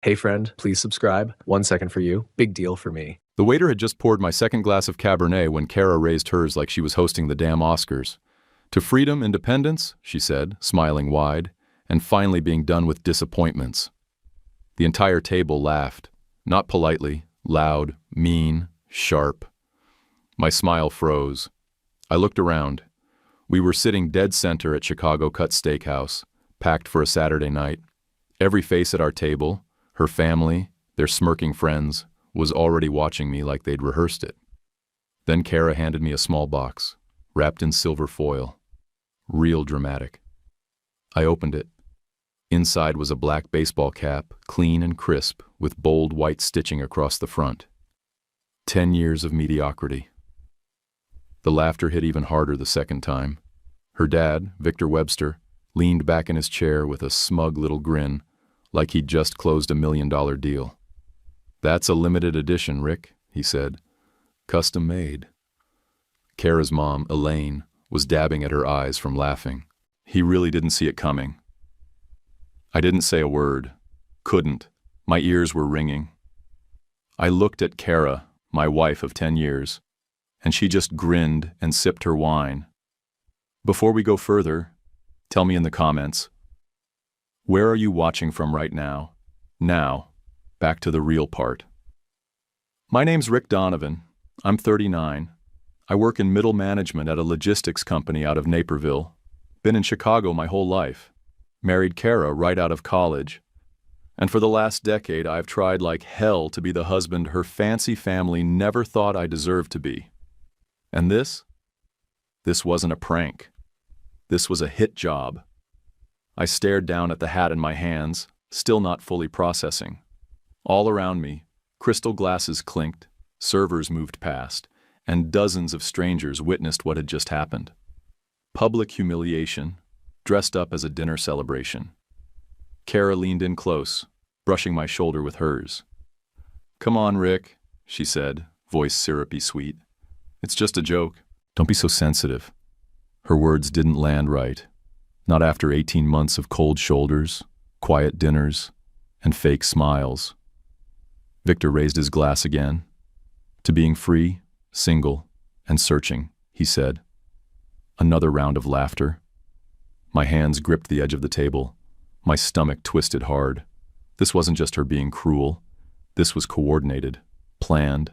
Hey friend, please subscribe. 1 second for you. Big deal for me. The waiter had just poured my second glass of Cabernet when Kara raised hers like she was hosting the damn Oscars. To freedom, independence, she said, smiling wide, and finally being done with disappointments. The entire table laughed, not politely, loud, mean, sharp. My smile froze. I looked around. We were sitting dead center at Chicago Cut Steakhouse, packed for a Saturday night. Every face at our table, her family, their smirking friends, was already watching me like they'd rehearsed it. Then Kara handed me a small box, wrapped in silver foil. Real dramatic. I opened it. Inside was a black baseball cap, clean and crisp, with bold white stitching across the front. 10 years of mediocrity. The laughter hit even harder the second time. Her dad, Victor Webster, leaned back in his chair with a smug little grin, like he'd just closed a $1 million deal. "That's a limited edition, Rick," he said. "Custom made." Kara's mom, Elaine, was dabbing at her eyes from laughing. He really didn't see it coming. I didn't say a word. Couldn't. My ears were ringing. I looked at Kara, my wife of 10 years, and she just grinned and sipped her wine. Before we go further, tell me in the comments, where are you watching from right now? Now, back to the real part. My name's Rick Donovan. I'm 39. I work in middle management at a logistics company out of Naperville. Been in Chicago my whole life. Married Kara right out of college. And for the last decade, I've tried like hell to be the husband her fancy family never thought I deserved to be. And this wasn't a prank. This was a hit job. I stared down at the hat in my hands, still not fully processing. All around me, crystal glasses clinked, servers moved past, and dozens of strangers witnessed what had just happened. Public humiliation, dressed up as a dinner celebration. Kara leaned in close, brushing my shoulder with hers. "Come on, Rick," she said, voice syrupy sweet. "It's just a joke. Don't be so sensitive." Her words didn't land right. Not after 18 months of cold shoulders, quiet dinners, and fake smiles. Victor raised his glass again. "To being free, single, and searching," he said. Another round of laughter. My hands gripped the edge of the table. My stomach twisted hard. This wasn't just her being cruel. This was coordinated, planned.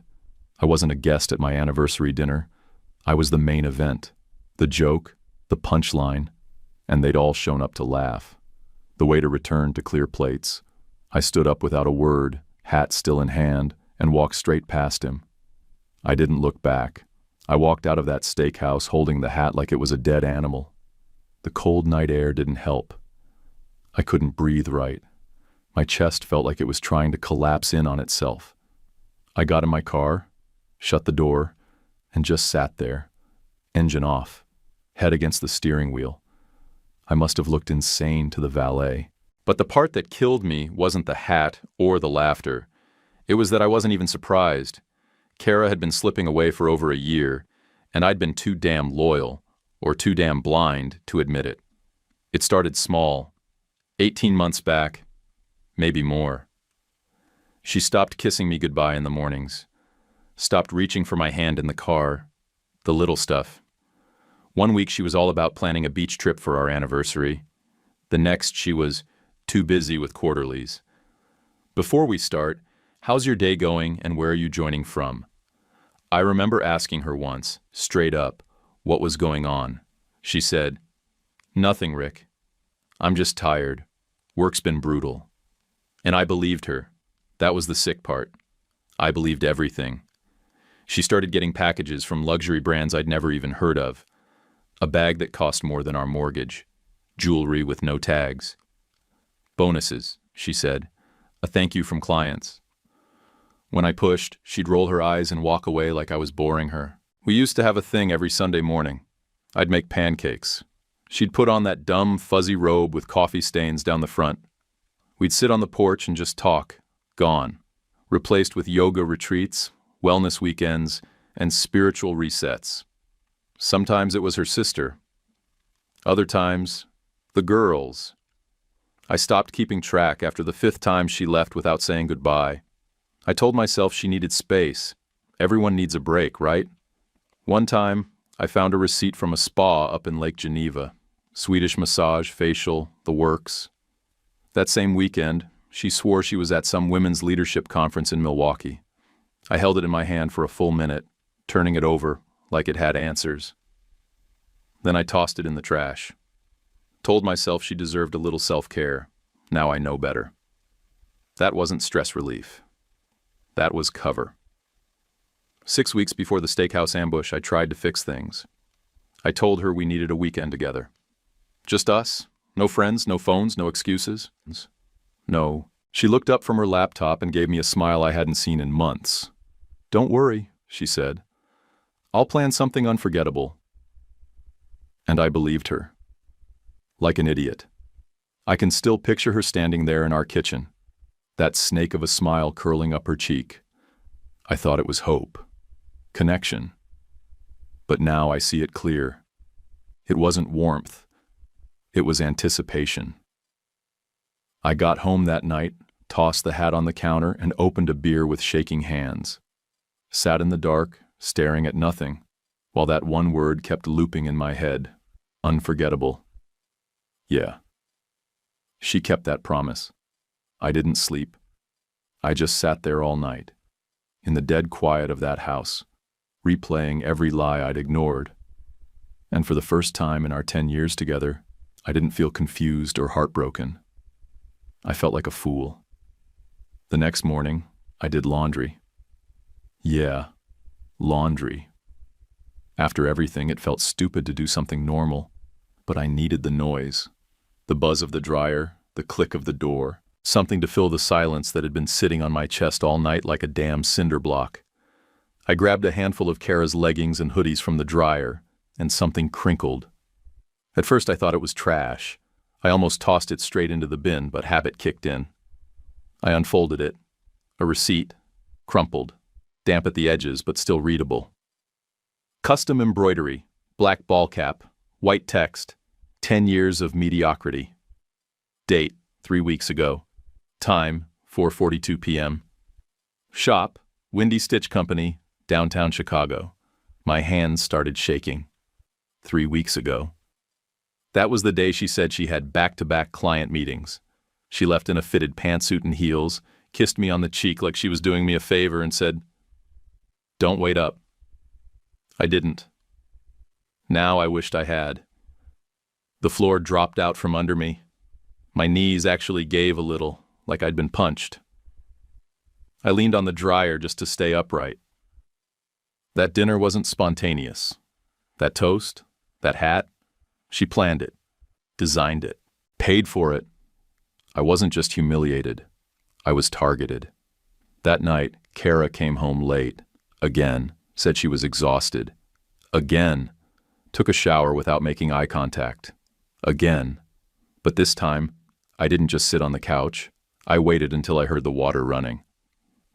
I wasn't a guest at my anniversary dinner. I was the main event, the joke, the punchline, and they'd all shown up to laugh. The waiter returned to clear plates. I stood up without a word, hat still in hand, and walked straight past him. I didn't look back. I walked out of that steakhouse holding the hat like it was a dead animal. The cold night air didn't help. I couldn't breathe right. My chest felt like it was trying to collapse in on itself. I got in my car, shut the door, and just sat there, engine off, head against the steering wheel. I must have looked insane to the valet. But the part that killed me wasn't the hat or the laughter. It was that I wasn't even surprised. Kara had been slipping away for over a year, and I'd been too damn loyal, or too damn blind, to admit it. It started small. 18 months back, maybe more. She stopped kissing me goodbye in the mornings, stopped reaching for my hand in the car, the little stuff. One week she was all about planning a beach trip for our anniversary. The next she was too busy with quarterlies. "Before we start, how's your day going and where are you joining from?" I remember asking her once, straight up, what was going on. She said, "Nothing, Rick. I'm just tired. Work's been brutal." And I believed her. That was the sick part. I believed everything. She started getting packages from luxury brands I'd never even heard of. A bag that cost more than our mortgage. Jewelry with no tags. "Bonuses," she said. "A thank you from clients." When I pushed, she'd roll her eyes and walk away like I was boring her. We used to have a thing every Sunday morning. I'd make pancakes. She'd put on that dumb, fuzzy robe with coffee stains down the front. We'd sit on the porch and just talk. Gone. Replaced with yoga retreats, wellness weekends, and spiritual resets. Sometimes it was her sister. Other times, the girls. I stopped keeping track after the 5th time she left without saying goodbye. I told myself she needed space. Everyone needs a break, right? One time, I found a receipt from a spa up in Lake Geneva. Swedish massage, facial, the works. That same weekend, she swore she was at some women's leadership conference in Milwaukee. I held it in my hand for a full minute, turning it over like it had answers. Then I tossed it in the trash. Told myself she deserved a little self-care. Now I know better. That wasn't stress relief. That was cover. 6 weeks before the steakhouse ambush, I tried to fix things. I told her we needed a weekend together. Just us. No friends, no phones, no excuses. No. She looked up from her laptop and gave me a smile I hadn't seen in months. "Don't worry," she said. "I'll plan something unforgettable." And I believed her. Like an idiot. I can still picture her standing there in our kitchen, that snake of a smile curling up her cheek. I thought it was hope. Connection. But now I see it clear. It wasn't warmth. It was anticipation. I got home that night, tossed the hat on the counter, and opened a beer with shaking hands. Sat in the dark, staring at nothing, while that one word kept looping in my head. Unforgettable. Yeah. She kept that promise. I didn't sleep. I just sat there all night, in the dead quiet of that house, replaying every lie I'd ignored. And for the first time in our 10 years together, I didn't feel confused or heartbroken. I felt like a fool. The next morning, I did laundry. Yeah, laundry. After everything, it felt stupid to do something normal, but I needed the noise. The buzz of the dryer, the click of the door, something to fill the silence that had been sitting on my chest all night like a damn cinder block. I grabbed a handful of Kara's leggings and hoodies from the dryer, and something crinkled. At first I thought it was trash. I almost tossed it straight into the bin, but habit kicked in. I unfolded it. A receipt, crumpled, damp at the edges, but still readable. Custom embroidery, black ball cap, white text, 10 years of mediocrity. Date, 3 weeks ago. Time, 4:42 p.m. Shop, Windy Stitch Company, downtown Chicago. My hands started shaking. 3 weeks ago. That was the day she said she had back-to-back client meetings. She left in a fitted pantsuit and heels, kissed me on the cheek like she was doing me a favor, and said, "Don't wait up." I didn't. Now I wished I had. The floor dropped out from under me. My knees actually gave a little, like I'd been punched. I leaned on the dryer just to stay upright. That dinner wasn't spontaneous. That toast, that hat, she planned it, designed it, paid for it. I wasn't just humiliated. I was targeted. That night, Kara came home late. Again, said she was exhausted. Again, took a shower without making eye contact. Again. But this time, I didn't just sit on the couch. I waited until I heard the water running.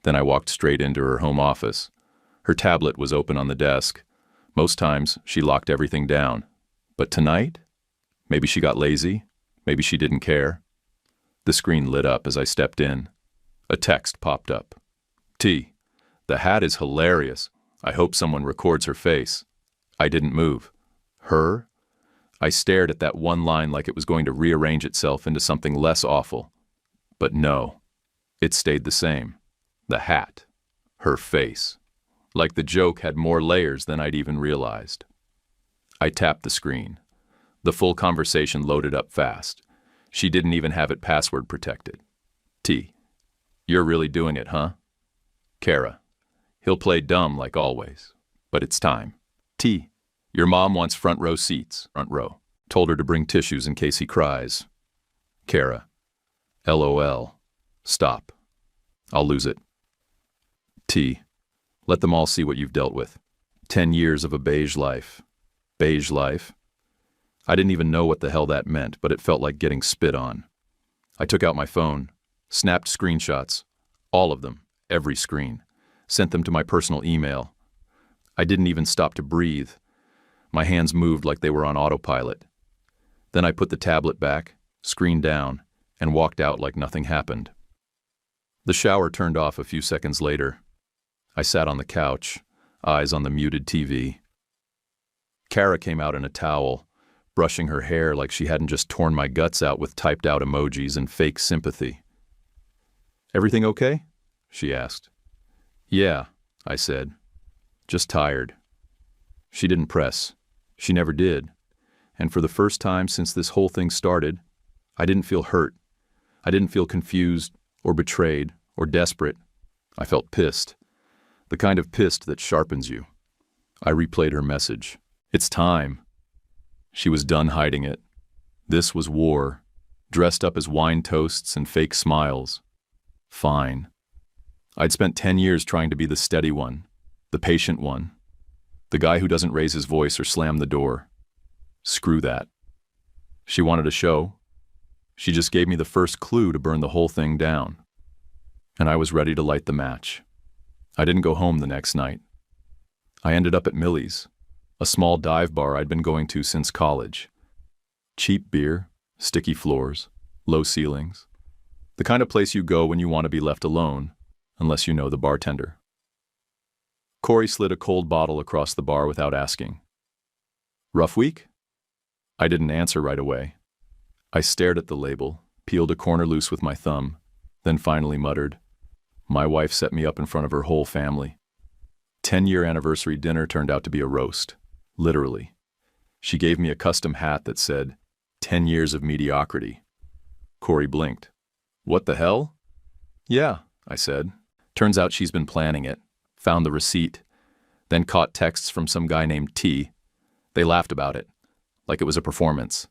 Then I walked straight into her home office. Her tablet was open on the desk. Most times, she locked everything down. But tonight? Maybe she got lazy. Maybe she didn't care. The screen lit up as I stepped in. A text popped up. "T, the hat is hilarious. I hope someone records her face." I didn't move. Her? I stared at that one line like it was going to rearrange itself into something less awful. But no. It stayed the same. The hat. Her face. Like the joke had more layers than I'd even realized. I tapped the screen. The full conversation loaded up fast. She didn't even have it password protected. "T, you're really doing it, huh?" Kara, he'll play dumb like always, but it's time. "T, your mom wants front row seats." Front row. Told her to bring tissues in case he cries. Kara, LOL. Stop. I'll lose it. T, let them all see what you've dealt with. 10 years of a beige life. Beige life? I didn't even know what the hell that meant, but it felt like getting spit on. I took out my phone, snapped screenshots, all of them, every screen, sent them to my personal email. I didn't even stop to breathe. My hands moved like they were on autopilot. Then I put the tablet back, screen down, and walked out like nothing happened. The shower turned off a few seconds later. I sat on the couch, eyes on the muted TV. Kara came out in a towel, brushing her hair like she hadn't just torn my guts out with typed-out emojis and fake sympathy. "Everything okay?" she asked. "Yeah," I said. "Just tired." She didn't press. She never did. And for the first time since this whole thing started, I didn't feel hurt. I didn't feel confused or betrayed or desperate. I felt pissed. The kind of pissed that sharpens you. I replayed her message. "It's time." She was done hiding it. This was war, dressed up as wine toasts and fake smiles. Fine. I'd spent 10 years trying to be the steady one, the patient one, the guy who doesn't raise his voice or slam the door. Screw that. She wanted a show. She just gave me the first clue to burn the whole thing down. And I was ready to light the match. I didn't go home the next night. I ended up at Millie's, a small dive bar I'd been going to since college. Cheap beer, sticky floors, low ceilings. The kind of place you go when you want to be left alone, unless you know the bartender. Corey slid a cold bottle across the bar without asking. "Rough week?" I didn't answer right away. I stared at the label, peeled a corner loose with my thumb, then finally muttered, "My wife set me up in front of her whole family." 10-year anniversary dinner turned out to be a roast, literally. She gave me a custom hat that said, 10 years of mediocrity. Corey blinked. "What the hell?" "Yeah," I said. "Turns out she's been planning it, found the receipt, then caught texts from some guy named T. They laughed about it, like it was a performance."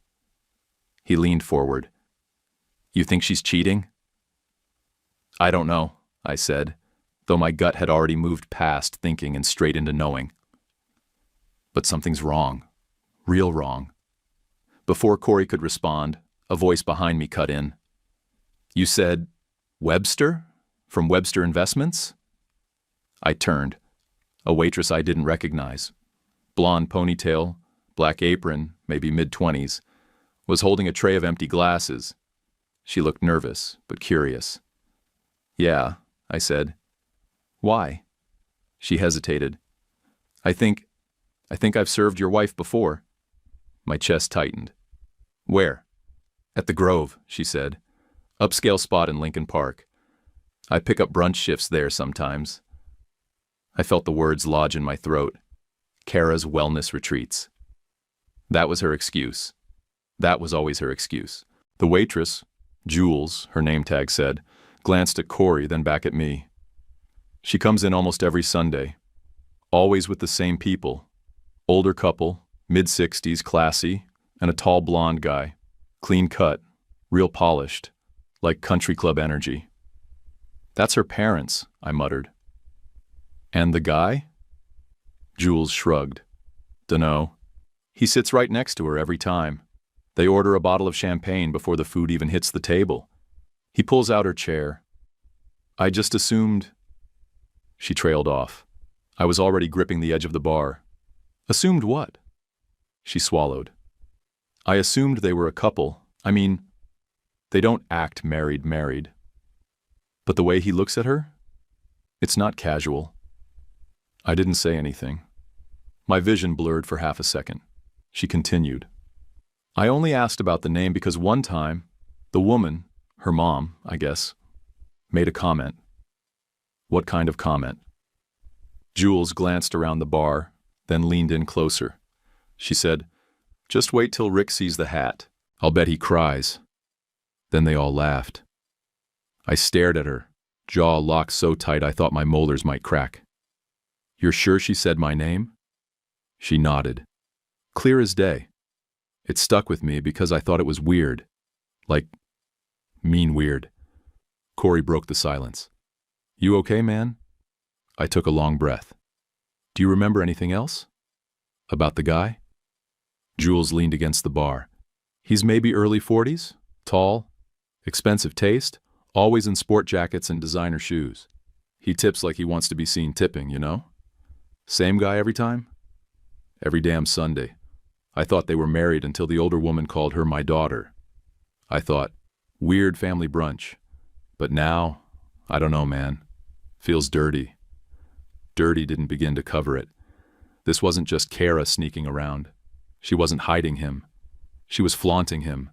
He leaned forward. "You think she's cheating?" "I don't know," I said, though my gut had already moved past thinking and straight into knowing. But something's wrong. Real wrong. Before Corey could respond, a voice behind me cut in. "You said Webster? From Webster Investments?" I turned. A waitress I didn't recognize. Blonde ponytail, black apron, maybe mid-20s, was holding a tray of empty glasses. She looked nervous, but curious. "Yeah," I said. "Why?" She hesitated. I think I've served your wife before." My chest tightened. "Where?" "At the Grove," she said. "Upscale spot in Lincoln Park. I pick up brunch shifts there sometimes." I felt the words lodge in my throat. Kara's wellness retreats. That was her excuse. That was always her excuse. The waitress, Jules, her name tag said, glanced at Corey, then back at me. "She comes in almost every Sunday. Always with the same people. Older couple, mid-60s, classy, and a tall blonde guy. Clean cut, real polished, like country club energy." "That's her parents," I muttered. "And the guy?" Jules shrugged. "Dunno. He sits right next to her every time. They order a bottle of champagne before the food even hits the table. He pulls out her chair. I just assumed..." She trailed off. I was already gripping the edge of the bar. "Assumed what?" She swallowed. "I assumed they were a couple. I mean, they don't act married. But the way he looks at her? It's not casual." I didn't say anything. My vision blurred for half a second. She continued. "I only asked about the name because one time, the woman, her mom, I guess, made a comment." "What kind of comment?" Jules glanced around the bar, then leaned in closer. She said, "Just wait till Rick sees the hat. I'll bet he cries." Then they all laughed. I stared at her, jaw locked so tight I thought my molars might crack. "You're sure she said my name?" She nodded. Clear as day. It stuck with me because I thought it was weird. Like, mean weird. Corey broke the silence. "You okay, man?" I took a long breath. "Do you remember anything else? About the guy?" Jules leaned against the bar. "He's maybe early 40s, tall, expensive taste, always in sport jackets and designer shoes. He tips like he wants to be seen tipping, you know? Same guy every time?" "Every damn Sunday. I thought they were married until the older woman called her my daughter. I thought, Weird family brunch. But now, I don't know, man. Feels dirty. Dirty didn't begin to cover it. This wasn't just Kara sneaking around. She wasn't hiding him. She was flaunting him.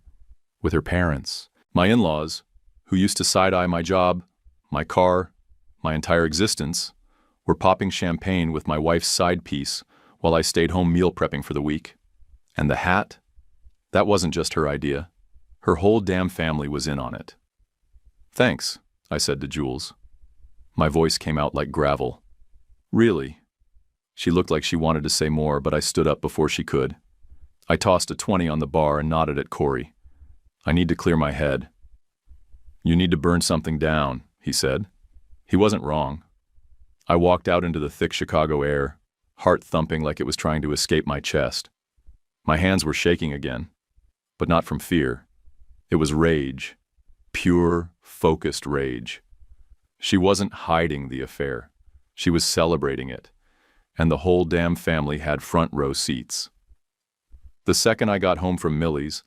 With her parents. My in-laws, who used to side-eye my job, my car, my entire existence, were popping champagne with my wife's side piece while I stayed home meal prepping for the week. And the hat? That wasn't just her idea. Her whole damn family was in on it. Thanks, I said to Jules. My voice came out like gravel. Really? She looked like she wanted to say more, but I stood up before she could. I tossed a 20 on the bar and nodded at Corey. I need to clear my head. You need to burn something down, he said. He wasn't wrong. I walked out into the thick Chicago air, heart thumping like it was trying to escape my chest. My hands were shaking again, but not from fear. It was rage. Pure, focused rage. She wasn't hiding the affair. She was celebrating it. And the whole damn family had front row seats. The second I got home from Millie's,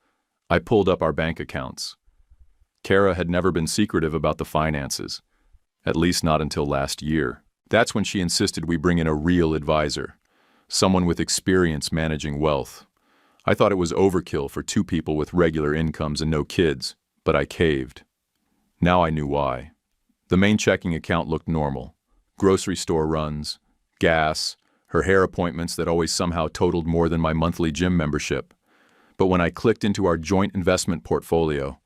I pulled up our bank accounts. Kara had never been secretive about the finances, at least not until last year. That's when she insisted we bring in a real advisor, someone with experience managing wealth. I thought it was overkill for two people with regular incomes and no kids, but I caved. Now I knew why. The main checking account looked normal. Grocery store runs, gas, her hair appointments that always somehow totaled more than my monthly gym membership. But when I clicked into our joint investment portfolio,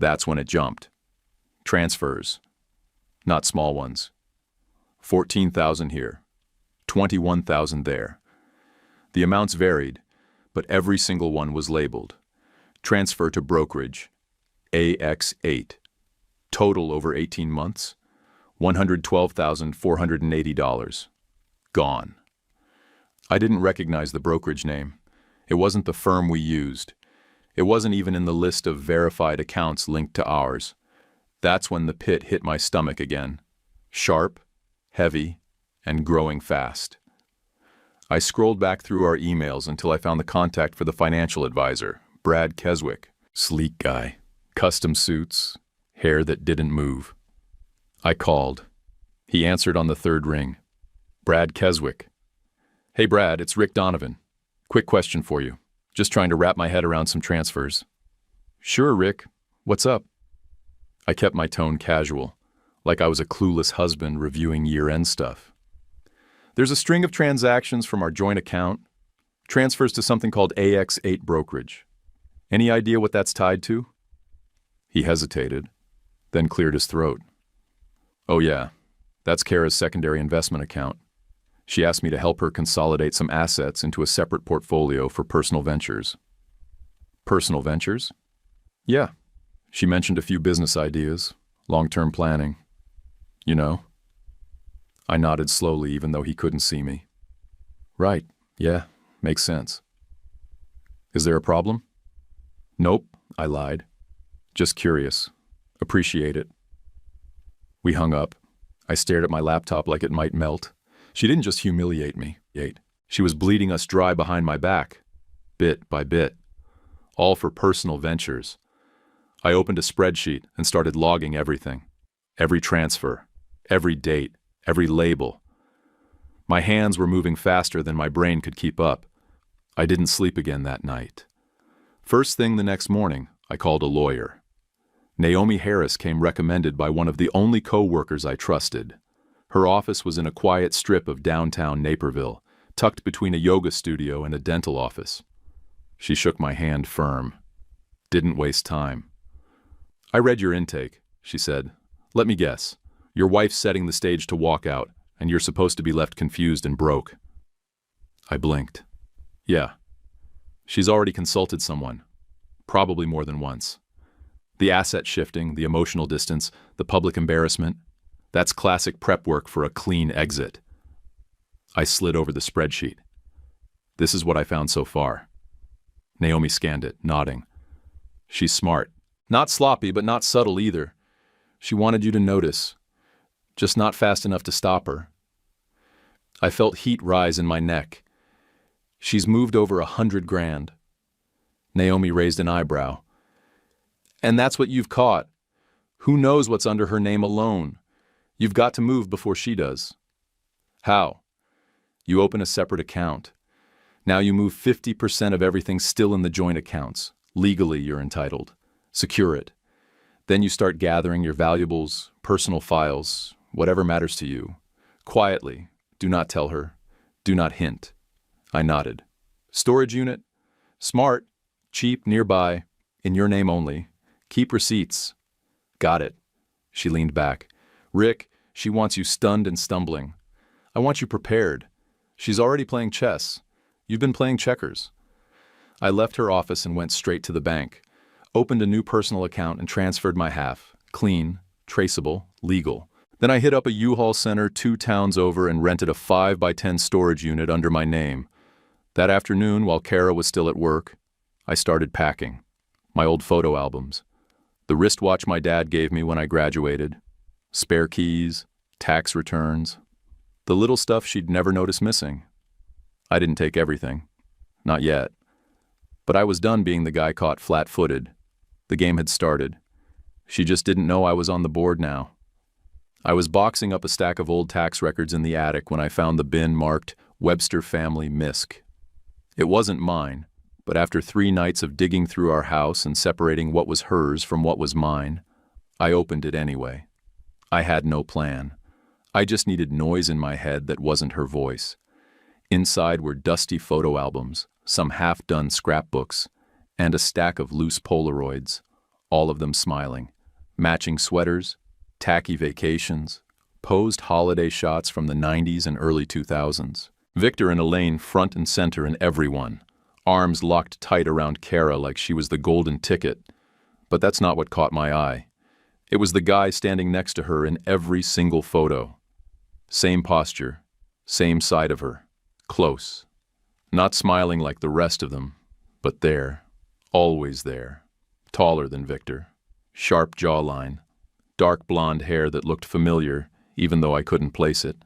that's when it jumped. Transfers. Not small ones. 14,000 here. 21,000 there. The amounts varied, but every single one was labeled. Transfer to brokerage. AX8. Total over 18 months. $112,480. Gone. I didn't recognize the brokerage name. It wasn't the firm we used. It wasn't even in the list of verified accounts linked to ours. That's when the pit hit my stomach again. Sharp, heavy, and growing fast. I scrolled back through our emails until I found the contact for the financial advisor, Brad Keswick. Sleek guy. Custom suits. Hair that didn't move. I called. He answered on the third ring. Brad Keswick. Hey Brad, it's Rick Donovan. Quick question for you. Just trying to wrap my head around some transfers. Sure, Rick. What's up? I kept my tone casual, like I was a clueless husband reviewing year-end stuff. There's a string of transactions from our joint account, transfers to something called AX8 brokerage. Any idea what that's tied to? He hesitated, then cleared his throat. Oh yeah, that's Kara's secondary investment account. She asked me to help her consolidate some assets into a separate portfolio for personal ventures. Personal ventures? Yeah. She mentioned a few business ideas, long-term planning. You know? I nodded slowly even though he couldn't see me. Right, yeah, makes sense. Is there a problem? Nope, I lied. Just curious. Appreciate it. We hung up. I stared at my laptop like it might melt. She didn't just humiliate me. She was bleeding us dry behind my back, bit by bit. All for personal ventures. I opened a spreadsheet and started logging everything. Every transfer, every date, every label. My hands were moving faster than my brain could keep up. I didn't sleep again that night. First thing the next morning, I called a lawyer. Naomi Harris came recommended by one of the only co-workers I trusted. Her office was in a quiet strip of downtown Naperville, tucked between a yoga studio and a dental office. She shook my hand firm. Didn't waste time. I read your intake, she said. Let me guess. Your wife's setting the stage to walk out, and you're supposed to be left confused and broke. I blinked. Yeah. She's already consulted someone. Probably more than once. The asset shifting, the emotional distance, the public embarrassment. That's classic prep work for a clean exit. I slid over the spreadsheet. This is what I found so far. Naomi scanned it, nodding. She's smart. Not sloppy, but not subtle either. She wanted you to notice. Just not fast enough to stop her. I felt heat rise in my neck. She's moved over $100,000. Naomi raised an eyebrow. And that's what you've caught. Who knows what's under her name alone? You've got to move before she does. How? You open a separate account. Now you move 50% of everything still in the joint accounts. Legally, you're entitled. Secure it. Then you start gathering your valuables, personal files, whatever matters to you. Quietly. Do not tell her. Do not hint. I nodded. Storage unit? Smart. Cheap, nearby. In your name only. Keep receipts. Got it. She leaned back. Rick, she wants you stunned and stumbling. I want you prepared. She's already playing chess. You've been playing checkers. I left her office and went straight to the bank, opened a new personal account and transferred my half. Clean, traceable, legal. Then I hit up a U-Haul center 2 towns over and rented a 5x10 storage unit under my name. That afternoon, while Kara was still at work, I started packing. My old photo albums. The wristwatch my dad gave me when I graduated. Spare keys, tax returns. The little stuff she'd never notice missing. I didn't take everything. Not yet. But I was done being the guy caught flat-footed. The game had started. She just didn't know I was on the board now. I was boxing up a stack of old tax records in the attic when I found the bin marked Webster Family Misc. It wasn't mine, but after 3 nights of digging through our house and separating what was hers from what was mine, I opened it anyway. I had no plan. I just needed noise in my head that wasn't her voice. Inside were dusty photo albums, some half-done scrapbooks, and a stack of loose Polaroids, all of them smiling. Matching sweaters, tacky vacations, posed holiday shots from the 90s and early 2000s. Victor and Elaine front and center in every one, arms locked tight around Kara like she was the golden ticket. But that's not what caught my eye. It was the guy standing next to her in every single photo. Same posture, same side of her. Close. Not smiling like the rest of them, but there, always there. Taller than Victor. Sharp jawline. Dark blonde hair that looked familiar, even though I couldn't place it.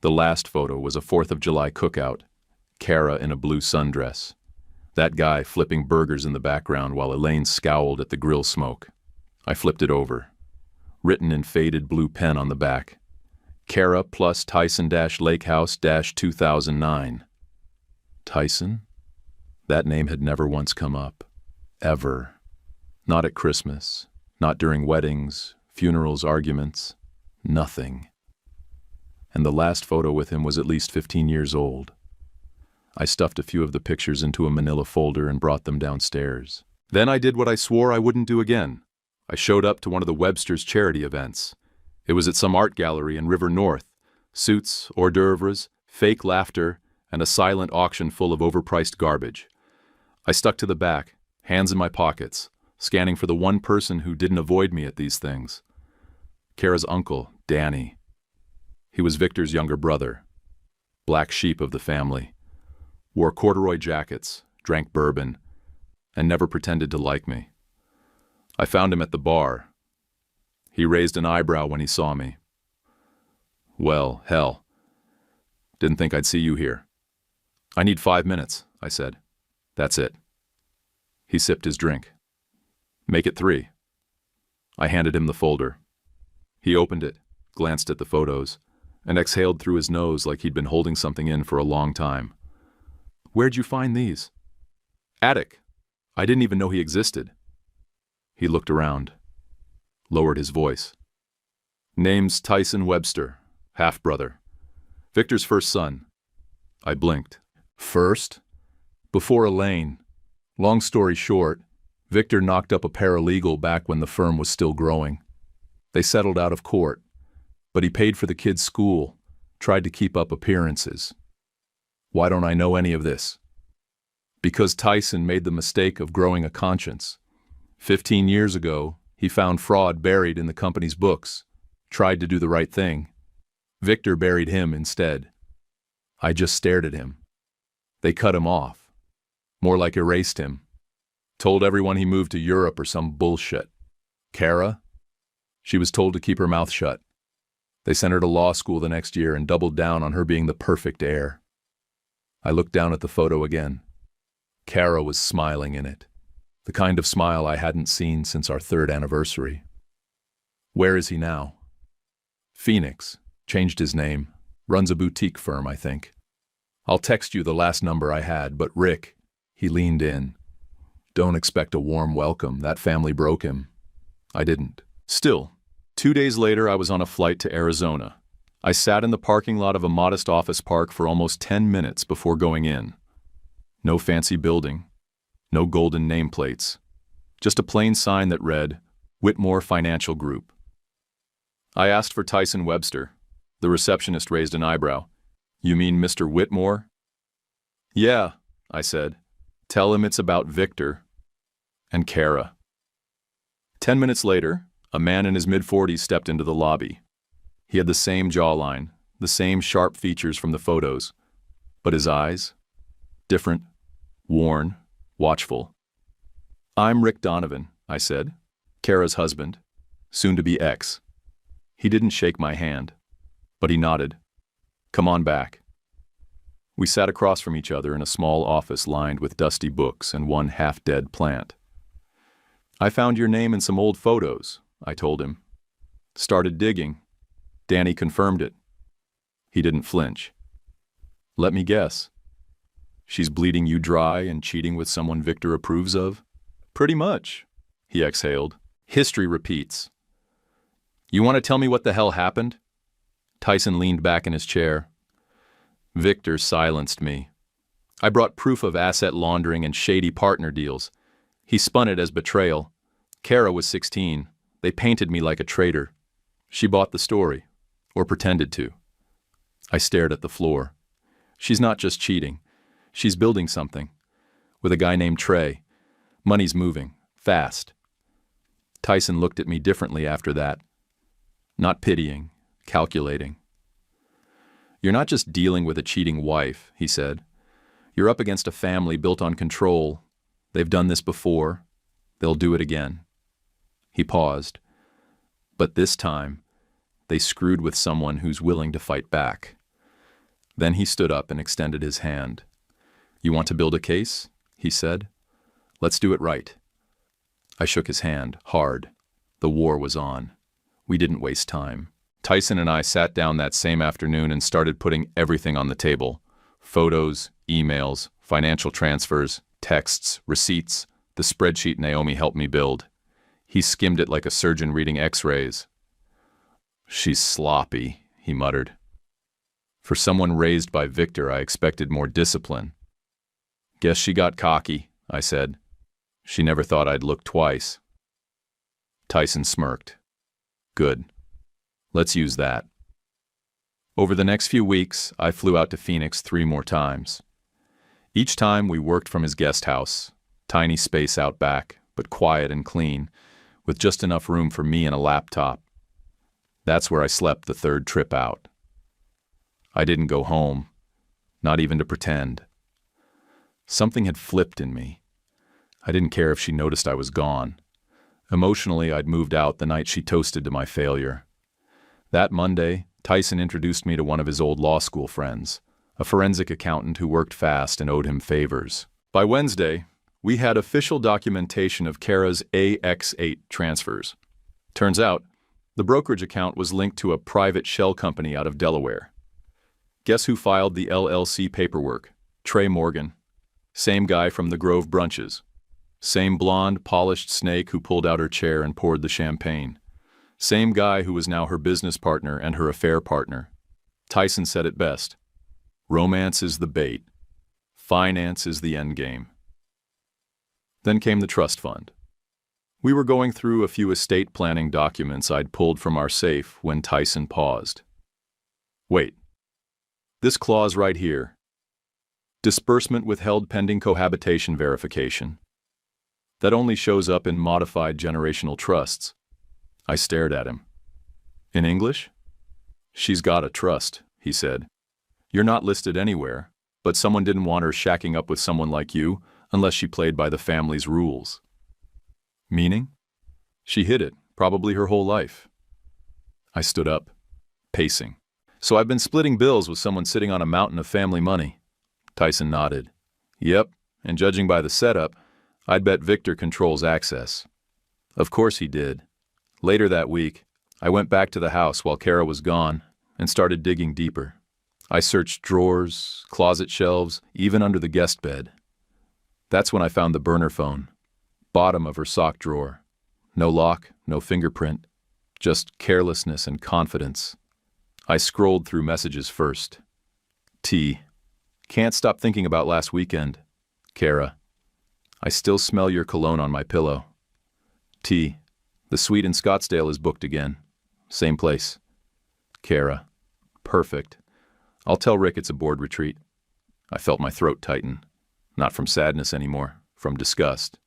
The last photo was a 4th of July cookout. Kara in a blue sundress. That guy flipping burgers in the background while Elaine scowled at the grill smoke. I flipped it over. Written in faded blue pen on the back. Kara plus Tyson-Lakehouse-2009. Tyson? That name had never once come up. Ever. Not at Christmas. Not during weddings, funerals, arguments. Nothing. And the last photo with him was at least 15 years old. I stuffed a few of the pictures into a manila folder and brought them downstairs. Then I did what I swore I wouldn't do again. I showed up to one of the Webster's charity events. It was at some art gallery in River North. Suits, hors d'oeuvres, fake laughter, and a silent auction full of overpriced garbage. I stuck to the back, hands in my pockets, scanning for the one person who didn't avoid me at these things. Kara's uncle, Danny. He was Victor's younger brother. Black sheep of the family. Wore corduroy jackets, drank bourbon, and never pretended to like me. I found him at the bar. He raised an eyebrow when he saw me. Well, hell. Didn't think I'd see you here. I need 5 minutes, I said. That's it. He sipped his drink. Make it 3. I handed him the folder. He opened it, glanced at the photos, and exhaled through his nose like he'd been holding something in for a long time. Where'd you find these? Attic. I didn't even know he existed. He looked around. Lowered his voice. Name's Tyson Webster, half-brother. Victor's first son. I blinked. First? Before Elaine. Long story short, Victor knocked up a paralegal back when the firm was still growing. They settled out of court, but he paid for the kid's school, tried to keep up appearances. Why don't I know any of this? Because Tyson made the mistake of growing a conscience. 15 years ago, he found fraud buried in the company's books, tried to do the right thing. Victor buried him instead. I just stared at him. They cut him off. More like erased him. Told everyone he moved to Europe or some bullshit. Kara? She was told to keep her mouth shut. They sent her to law school the next year and doubled down on her being the perfect heir. I looked down at the photo again. Kara was smiling in it. The kind of smile I hadn't seen since our 3rd anniversary. Where is he now? Phoenix. Changed his name. Runs a boutique firm, I think. I'll text you the last number I had, but Rick, he leaned in. Don't expect a warm welcome. That family broke him. I didn't. Still, 2 days later, I was on a flight to Arizona. I sat in the parking lot of a modest office park for almost 10 minutes before going in. No fancy building. No golden nameplates. Just a plain sign that read, Whitmore Financial Group. I asked for Tyson Webster. The receptionist raised an eyebrow. You mean Mr. Whitmore? Yeah, I said. Tell him it's about Victor and Kara. 10 minutes later, a man in his mid-40s stepped into the lobby. He had the same jawline, the same sharp features from the photos, but his eyes? Different, worn, watchful. I'm Rick Donovan, I said, Kara's husband, soon-to-be ex. He didn't shake my hand, but he nodded. Come on back. We sat across from each other in a small office lined with dusty books and one half-dead plant. I found your name in some old photos, I told him. Started digging. Danny confirmed it. He didn't flinch. Let me guess. She's bleeding you dry and cheating with someone Victor approves of? Pretty much, he exhaled. History repeats. You want to tell me what the hell happened? Tyson leaned back in his chair. Victor silenced me. I brought proof of asset laundering and shady partner deals. He spun it as betrayal. Kara was 16. They painted me like a traitor. She bought the story, or pretended to. I stared at the floor. She's not just cheating. She's building something. With a guy named Trey. Money's moving. Fast. Tyson looked at me differently after that. Not pitying, calculating. You're not just dealing with a cheating wife, he said. You're up against a family built on control. They've done this before. They'll do it again. He paused. But this time, they screwed with someone who's willing to fight back. Then he stood up and extended his hand. You want to build a case? He said. Let's do it right. I shook his hand, hard. The war was on. We didn't waste time. Tyson and I sat down that same afternoon and started putting everything on the table. Photos, emails, financial transfers, texts, receipts, the spreadsheet Naomi helped me build. He skimmed it like a surgeon reading x-rays. She's sloppy, he muttered. For someone raised by Victor, I expected more discipline. Guess she got cocky, I said. She never thought I'd look twice. Tyson smirked. Good. Let's use that. Over the next few weeks, I flew out to Phoenix 3 more times. Each time we worked from his guest house, tiny space out back, but quiet and clean, with just enough room for me and a laptop. That's where I slept the 3rd trip out. I didn't go home, not even to pretend. Something had flipped in me. I didn't care if she noticed I was gone. Emotionally, I'd moved out the night she toasted to my failure. That Monday, Tyson introduced me to one of his old law school friends, a forensic accountant who worked fast and owed him favors. By Wednesday, we had official documentation of Kara's AX8 transfers. Turns out, the brokerage account was linked to a private shell company out of Delaware. Guess who filed the LLC paperwork? Trey Morgan. Same guy from the Grove brunches. Same blonde, polished snake who pulled out her chair and poured the champagne. Same guy who was now her business partner and her affair partner. Tyson said it best. Romance is the bait. Finance is the endgame. Then came the trust fund. We were going through a few estate planning documents I'd pulled from our safe when Tyson paused. Wait. This clause right here. Disbursement withheld pending cohabitation verification. That only shows up in modified generational trusts. I stared at him. In English? She's got a trust, he said. You're not listed anywhere, but someone didn't want her shacking up with someone like you unless she played by the family's rules. Meaning? She hid it, probably her whole life. I stood up, pacing. So I've been splitting bills with someone sitting on a mountain of family money. Tyson nodded. Yep, and judging by the setup, I'd bet Victor controls access. Of course he did. Later that week, I went back to the house while Kara was gone and started digging deeper. I searched drawers, closet shelves, even under the guest bed. That's when I found the burner phone, bottom of her sock drawer. No lock, no fingerprint, just carelessness and confidence. I scrolled through messages first. T. Can't stop thinking about last weekend. Kara. I still smell your cologne on my pillow. T. The suite in Scottsdale is booked again. Same place. Kara. Perfect. I'll tell Rick it's a board retreat. I felt my throat tighten. Not from sadness anymore, from disgust.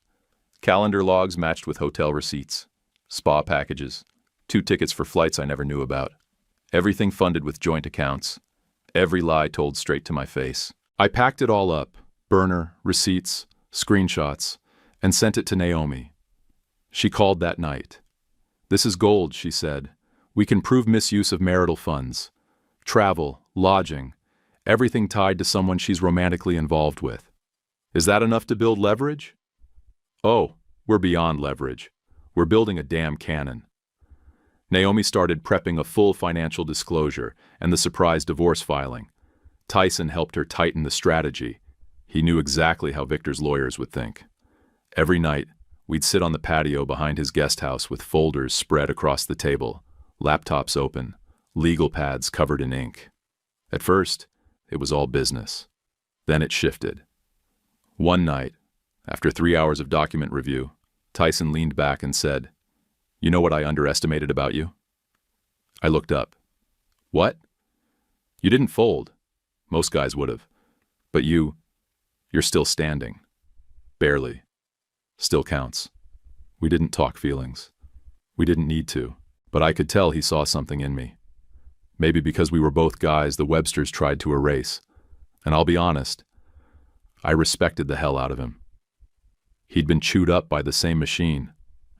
Calendar logs matched with hotel receipts. Spa packages. 2 tickets for flights I never knew about. Everything funded with joint accounts. Every lie told straight to my face. I packed it all up, burner, receipts, screenshots, and sent it to Naomi. She called that night. This is gold, she said. We can prove misuse of marital funds. Travel, lodging, everything tied to someone she's romantically involved with. Is that enough to build leverage? Oh, we're beyond leverage. We're building a damn cannon. Naomi started prepping a full financial disclosure and the surprise divorce filing. Tyson helped her tighten the strategy. He knew exactly how Victor's lawyers would think. Every night, we'd sit on the patio behind his guest house with folders spread across the table, laptops open, legal pads covered in ink. At first, it was all business. Then it shifted. One night, after 3 hours of document review, Tyson leaned back and said, "You know what I underestimated about you?" I looked up. "What?" "You didn't fold. Most guys would have. But you're still standing. Barely. Still counts." We didn't talk feelings. We didn't need to, but I could tell he saw something in me. Maybe because we were both guys the Websters tried to erase. And I'll be honest, I respected the hell out of him. He'd been chewed up by the same machine,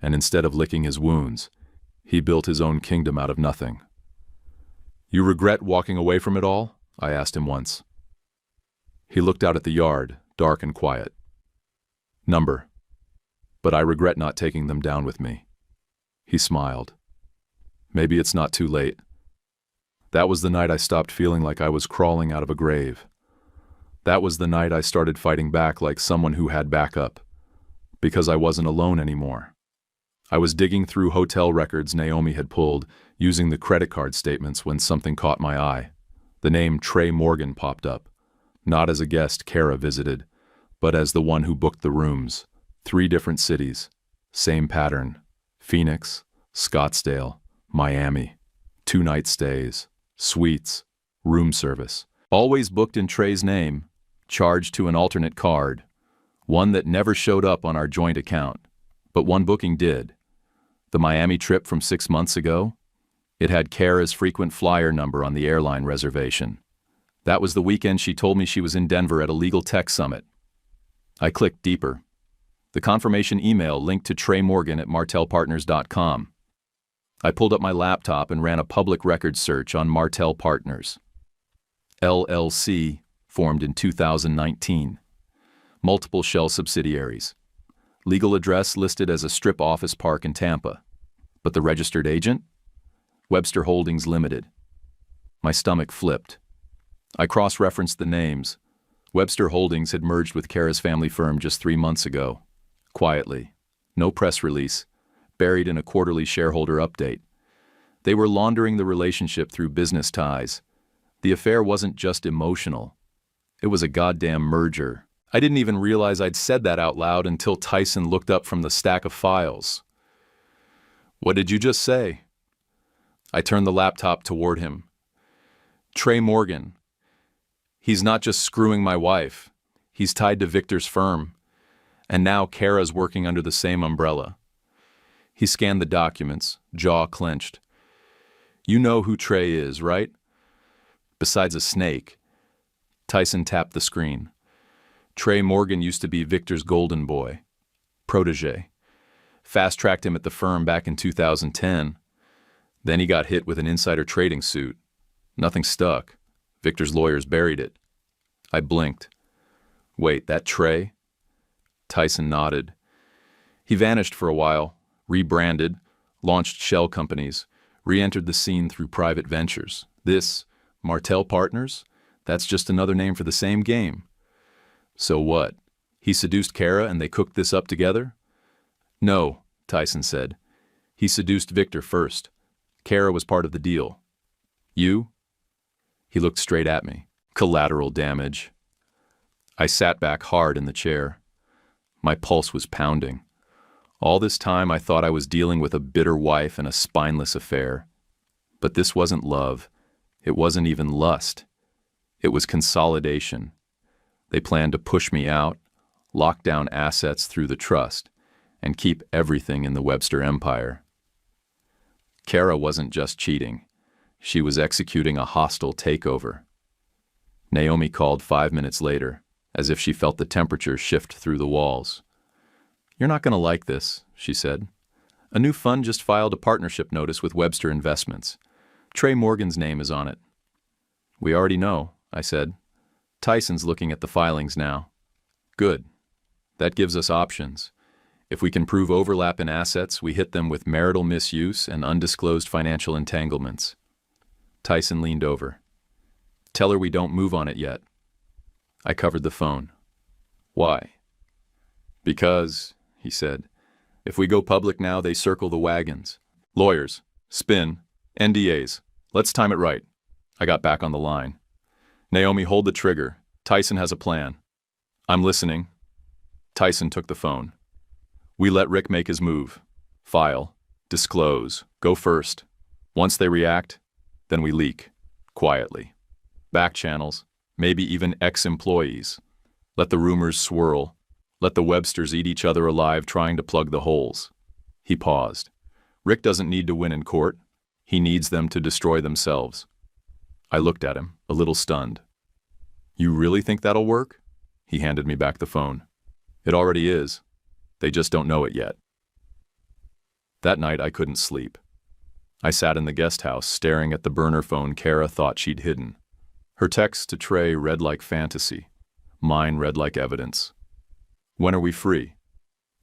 and instead of licking his wounds, he built his own kingdom out of nothing. "You regret walking away from it all?" I asked him once. He looked out at the yard, dark and quiet. "Number. But I regret not taking them down with me." He smiled. "Maybe it's not too late." That was the night I stopped feeling like I was crawling out of a grave. That was the night I started fighting back like someone who had backup, because I wasn't alone anymore. I was digging through hotel records Naomi had pulled, using the credit card statements when something caught my eye. The name Trey Morgan popped up, not as a guest Kara visited, but as the one who booked the rooms. 3 different cities, same pattern: Phoenix, Scottsdale, Miami. 2-night stays, suites, room service. Always booked in Trey's name, charged to an alternate card, one that never showed up on our joint account, but one booking did. The Miami trip from 6 months ago, it had Kara's frequent flyer number on the airline reservation. That was the weekend she told me she was in Denver at a legal tech summit. I clicked deeper. The confirmation email linked to Trey Morgan at martelpartners.com. I pulled up my laptop and ran a public records search on Martel Partners. LLC, formed in 2019. Multiple shell subsidiaries. Legal address listed as a strip office park in Tampa. But the registered agent? Webster Holdings Limited. My stomach flipped. I cross-referenced the names. Webster Holdings had merged with Kara's family firm just 3 months ago. Quietly. No press release. Buried in a quarterly shareholder update. They were laundering the relationship through business ties. The affair wasn't just emotional. It was a goddamn merger. I didn't even realize I'd said that out loud until Tyson looked up from the stack of files. "What did you just say?" I turned the laptop toward him. "Trey Morgan. He's not just screwing my wife. He's tied to Victor's firm. And now Kara's working under the same umbrella." He scanned the documents, jaw clenched. "You know who Trey is, right? Besides a snake." Tyson tapped the screen. "Trey Morgan used to be Victor's golden boy. Protege. Fast-tracked him at the firm back in 2010. Then he got hit with an insider trading suit. Nothing stuck. Victor's lawyers buried it." I blinked. "Wait, that Trey?" Tyson nodded. He vanished for a while, rebranded, launched shell companies, re-entered the scene through private ventures. This, Martell Partners, that's just another name for the same game. So what? He seduced Kara and they cooked this up together? No, Tyson said. He seduced Victor first. Kara was part of the deal. You? He looked straight at me. Collateral damage. I sat back hard in the chair. My pulse was pounding. All this time I thought I was dealing with a bitter wife and a spineless affair. But this wasn't love. It wasn't even lust. It was consolidation. They planned to push me out, lock down assets through the trust, and keep everything in the Webster empire. Kara wasn't just cheating. She was executing a hostile takeover. Naomi called 5 minutes later, as if she felt the temperature shift through the walls. You're not going to like this, she said. A new fund just filed a partnership notice with Webster Investments. Trey Morgan's name is on it. We already know, I said. Tyson's looking at the filings now. Good. That gives us options. If we can prove overlap in assets, we hit them with marital misuse and undisclosed financial entanglements. Tyson leaned over. Tell her we don't move on it yet. I covered the phone. Why? Because, he said, if we go public now, they circle the wagons. Lawyers, spin, NDAs. Let's time it right. I got back on the line. Naomi, hold the trigger. Tyson has a plan. I'm listening. Tyson took the phone. We let Rick make his move. File. Disclose. Go first. Once they react, then we leak. Quietly. Back channels. Maybe even ex-employees. Let the rumors swirl. Let the Websters eat each other alive trying to plug the holes. He paused. Rick doesn't need to win in court. He needs them to destroy themselves. I looked at him, a little stunned. You really think that'll work? He handed me back the phone. It already is. They just don't know it yet. That night I couldn't sleep. I sat in the guest house staring at the burner phone Kara thought she'd hidden. Her text to Trey read like fantasy. Mine read like evidence. When are we free?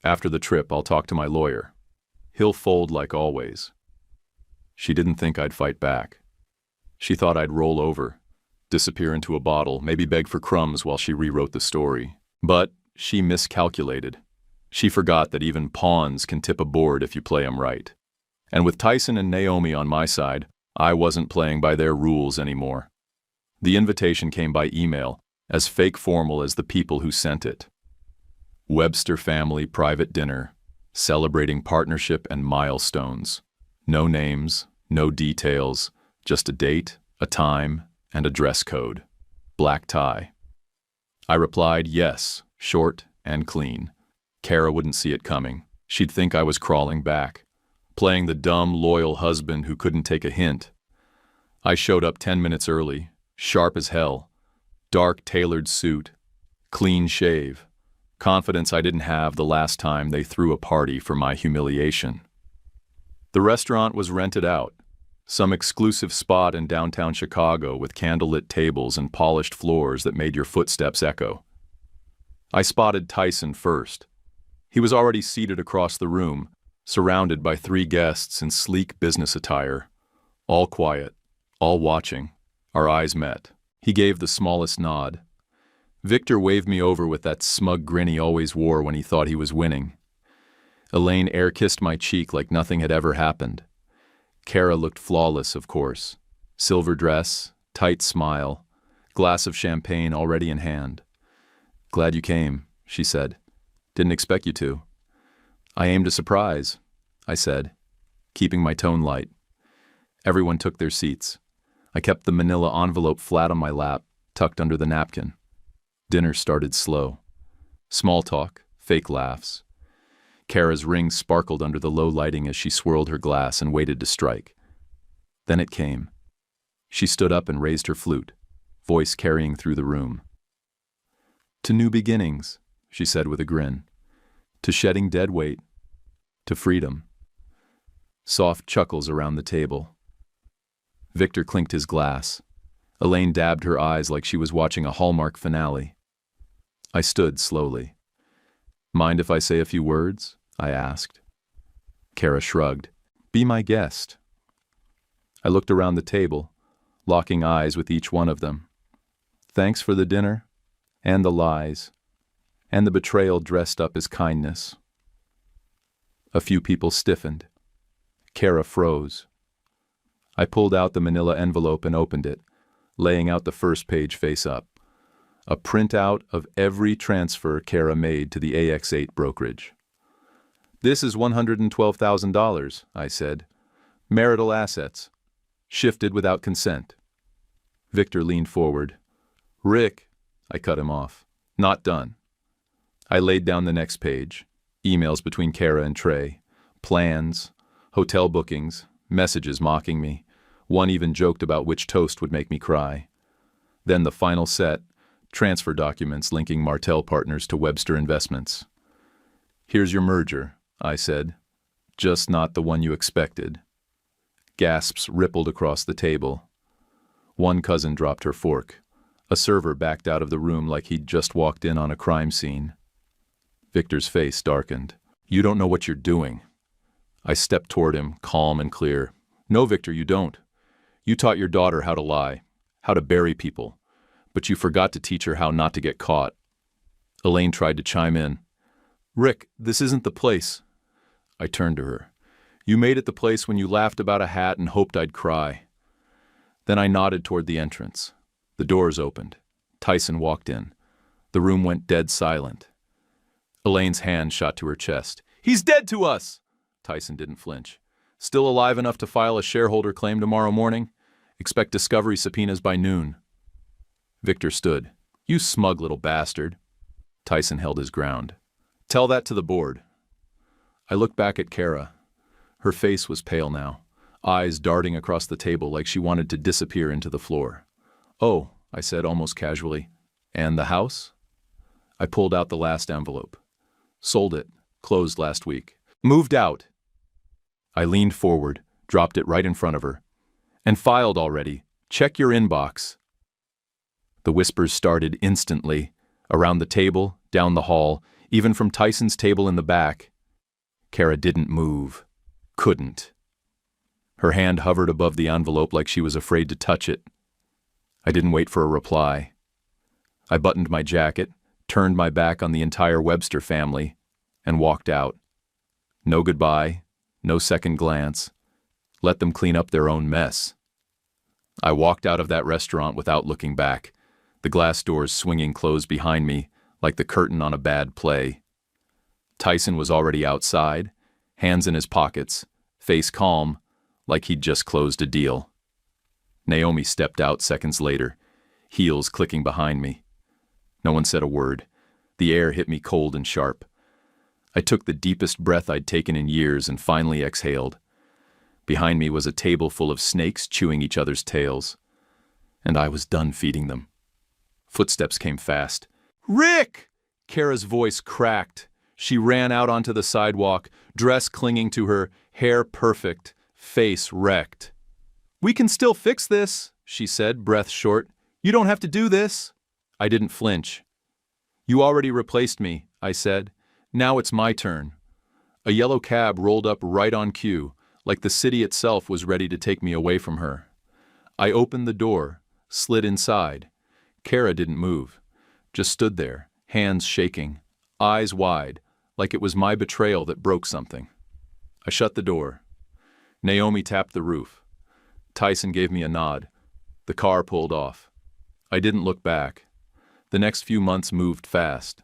After the trip, I'll talk to my lawyer. He'll fold like always. She didn't think I'd fight back. She thought I'd roll over, disappear into a bottle, maybe beg for crumbs while she rewrote the story. But she miscalculated. She forgot that even pawns can tip a board if you play 'em right. And with Tyson and Naomi on my side, I wasn't playing by their rules anymore. The invitation came by email, as fake formal as the people who sent it. Webster family private dinner, celebrating partnership and milestones. No names, no details, just a date, a time, and a dress code. Black tie. I replied yes, short and clean. Kara wouldn't see it coming. She'd think I was crawling back, playing the dumb, loyal husband who couldn't take a hint. I showed up 10 minutes early, sharp as hell, dark tailored suit, clean shave, confidence I didn't have the last time they threw a party for my humiliation. The restaurant was rented out, some exclusive spot in downtown Chicago with candlelit tables and polished floors that made your footsteps echo. I spotted Tyson first. He was already seated across the room, surrounded by 3 guests in sleek business attire, all quiet, all watching. Our eyes met. He gave the smallest nod. Victor waved me over with that smug grin he always wore when he thought he was winning. Elaine air-kissed my cheek like nothing had ever happened. Kara looked flawless, of course. Silver dress, tight smile, glass of champagne already in hand. Glad you came, she said. Didn't expect you to. I aimed a surprise, I said, keeping my tone light. Everyone took their seats. I kept the manila envelope flat on my lap, tucked under the napkin. Dinner started slow. Small talk, fake laughs. Kara's ring sparkled under the low lighting as she swirled her glass and waited to strike. Then it came. She stood up and raised her flute, voice carrying through the room. To new beginnings, she said with a grin. To shedding dead weight. To freedom. Soft chuckles around the table. Victor clinked his glass. Elaine dabbed her eyes like she was watching a Hallmark finale. I stood slowly. Mind if I say a few words? I asked. Kara shrugged. Be my guest. I looked around the table, locking eyes with each one of them. Thanks for the dinner, and the lies, and the betrayal dressed up as kindness. A few people stiffened. Kara froze. I pulled out the manila envelope and opened it, laying out the first page face up. A printout of every transfer Kara made to the AX8 brokerage. This is $112,000, I said. Marital assets. Shifted without consent. Victor leaned forward. Rick, I cut him off. Not done. I laid down the next page. Emails between Kara and Trey. Plans. Hotel bookings. Messages mocking me. One even joked about which toast would make me cry. Then the final set. Transfer documents linking Martell Partners to Webster Investments. Here's your merger, I said. Just not the one you expected. Gasps rippled across the table. One cousin dropped her fork. A server backed out of the room like he'd just walked in on a crime scene. Victor's face darkened. You don't know what you're doing. I stepped toward him, calm and clear. No, Victor, you don't. You taught your daughter how to lie, how to bury people, but you forgot to teach her how not to get caught. Elaine tried to chime in. Rick, this isn't the place. I turned to her. You made it the place when you laughed about a hat and hoped I'd cry. Then I nodded toward the entrance. The doors opened. Tyson walked in. The room went dead silent. Elaine's hand shot to her chest. He's dead to us! Tyson didn't flinch. Still alive enough to file a shareholder claim tomorrow morning? Expect discovery subpoenas by noon. Victor stood. You smug little bastard. Tyson held his ground. Tell that to the board. I looked back at Kara. Her face was pale now, eyes darting across the table like she wanted to disappear into the floor. Oh, I said almost casually. And the house? I pulled out the last envelope. Sold it. Closed last week. Moved out. I leaned forward, dropped it right in front of her. And filed already. Check your inbox. The whispers started instantly, around the table, down the hall, even from Tyson's table in the back. Kara didn't move. Couldn't. Her hand hovered above the envelope like she was afraid to touch it. I didn't wait for a reply. I buttoned my jacket, turned my back on the entire Webster family, and walked out. No goodbye, no second glance. Let them clean up their own mess. I walked out of that restaurant without looking back, the glass doors swinging closed behind me like the curtain on a bad play. Tyson was already outside, hands in his pockets, face calm, like he'd just closed a deal. Naomi stepped out seconds later, heels clicking behind me. No one said a word. The air hit me cold and sharp. I took the deepest breath I'd taken in years and finally exhaled. Behind me was a table full of snakes chewing each other's tails. And I was done feeding them. Footsteps came fast. Rick! Kara's voice cracked. She ran out onto the sidewalk, dress clinging to her, hair perfect, face wrecked. We can still fix this, she said, breath short. You don't have to do this. I didn't flinch. You already replaced me, I said. Now it's my turn. A yellow cab rolled up right on cue, like the city itself was ready to take me away from her. I opened the door, slid inside. Kara didn't move, just stood there, hands shaking, eyes wide, like it was my betrayal that broke something. I shut the door. Naomi tapped the roof. Tyson gave me a nod. The car pulled off. I didn't look back. The next few months moved fast.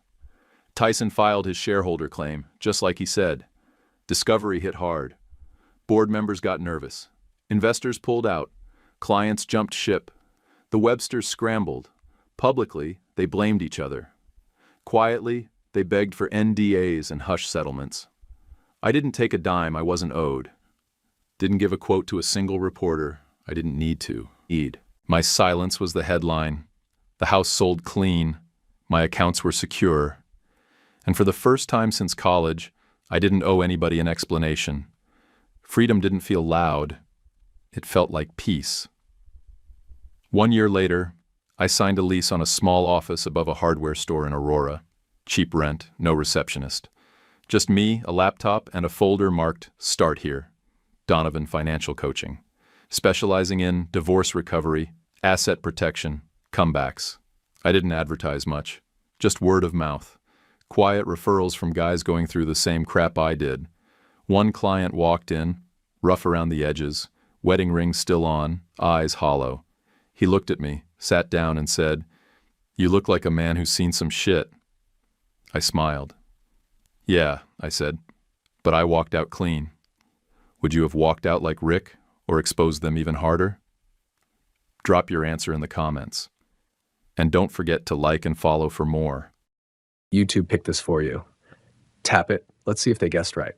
Tyson filed his shareholder claim, just like he said. Discovery hit hard. Board members got nervous. Investors pulled out. Clients jumped ship. The Websters scrambled. Publicly, they blamed each other. Quietly, they begged for NDAs and hush settlements. I didn't take a dime I wasn't owed. Didn't give a quote to a single reporter. I didn't need to. My silence was the headline. The house sold clean. My accounts were secure. And for the first time since college, I didn't owe anybody an explanation. Freedom didn't feel loud. It felt like peace. 1 year later, I signed a lease on a small office above a hardware store in Aurora. Cheap rent, no receptionist. Just me, a laptop, and a folder marked Start Here. Donovan Financial Coaching. Specializing in divorce recovery, asset protection, comebacks. I didn't advertise much. Just word of mouth. Quiet referrals from guys going through the same crap I did. One client walked in, rough around the edges, wedding ring still on, eyes hollow. He looked at me, sat down, and said, "You look like a man who's seen some shit." I smiled. "Yeah," I said, "but I walked out clean." Would you have walked out like Rick, or exposed them even harder? Drop your answer in the comments. And don't forget to like and follow for more. YouTube picked this for you. Tap it. Let's see if they guessed right.